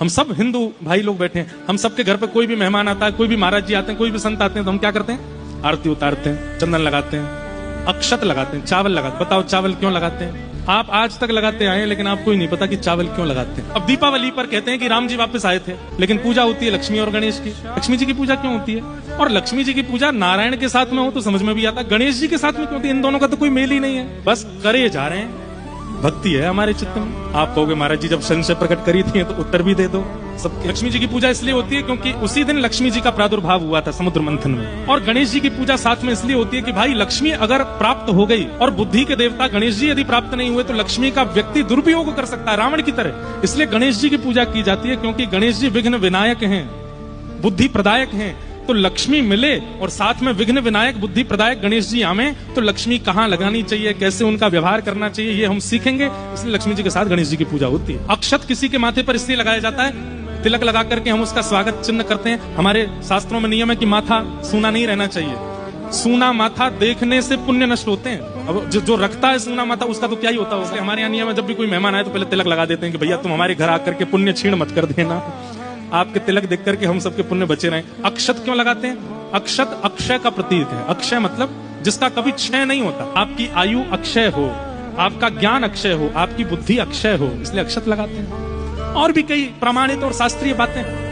हम सब हिंदू भाई लोग बैठे हैं, हम सबके घर पे कोई भी मेहमान आता है, कोई भी महाराज जी आते हैं, कोई भी संत आते हैं, तो हम क्या करते हैं? आरती उतारते हैं, चंदन लगाते हैं, अक्षत लगाते हैं, चावल लगाते हैं। बताओ चावल क्यों लगाते हैं? आप आज तक लगाते आए हैं, लेकिन आपको ही नहीं पता कि चावल क्यों लगाते हैं। अब दीपावली पर कहते हैं कि राम जी वापस आए थे, लेकिन पूजा होती है लक्ष्मी और गणेश की। लक्ष्मी जी की पूजा क्यों होती है? और लक्ष्मी जी की पूजा नारायण के साथ में हो तो समझ में भी आता, गणेश जी के साथ में क्यों होती है? इन दोनों का तो कोई मेल ही नहीं है, बस करे जा रहे हैं। भक्ति है हमारे चित्त में। आप कहोगे महाराज जी जब संशय प्रकट करी थी तो उत्तर भी दे दो सबके। लक्ष्मी जी की पूजा इसलिए होती है क्योंकि उसी दिन लक्ष्मी जी का प्रादुर्भाव हुआ था समुद्र मंथन में। और गणेश जी की पूजा साथ में इसलिए होती है कि भाई लक्ष्मी अगर प्राप्त हो गई और बुद्धि के देवता गणेश जी यदि प्राप्त नहीं हुए तो लक्ष्मी का व्यक्ति दुरुपयोग कर सकता है रावण की तरह। इसलिए गणेश जी की पूजा की जाती है, क्योंकि गणेश जी विघ्न विनायक हैं, बुद्धि प्रदायक हैं। तो लक्ष्मी मिले और साथ में विघ्न विनायक बुद्धि प्रदायक गणेश जी आवे तो लक्ष्मी कहाँ लगानी चाहिए, कैसे उनका व्यवहार करना चाहिए, ये हम सीखेंगे। इसलिए लक्ष्मी जी के साथ गणेश जी की पूजा होती है। अक्षत किसी के माथे पर इसलिए लगाया जाता है, तिलक लगा करके हम उसका स्वागत चिन्ह करते हैं। हमारे शास्त्रों में नियम है कि माथा सूना नहीं रहना चाहिए। सूना माथा देखने से पुण्य नष्ट होते हैं। अब जो रखता है सूना माथा उसका तो क्या ही होता है। इसलिए हमारे यहाँ नियम है, जब भी कोई मेहमान आए तो पहले तिलक लगा देते हैं कि भैया तुम हमारे घर आकर के पुण्य छीण मत कर देना, आपके तिलक देख करके हम सबके पुण्य बचे रहें। अक्षत क्यों लगाते हैं? अक्षत अक्षय का प्रतीक है। अक्षय मतलब जिसका कभी क्षय नहीं होता। आपकी आयु अक्षय हो, आपका ज्ञान अक्षय हो, आपकी बुद्धि अक्षय हो, इसलिए अक्षत लगाते हैं। और भी कई प्रमाणित और शास्त्रीय बातें हैं।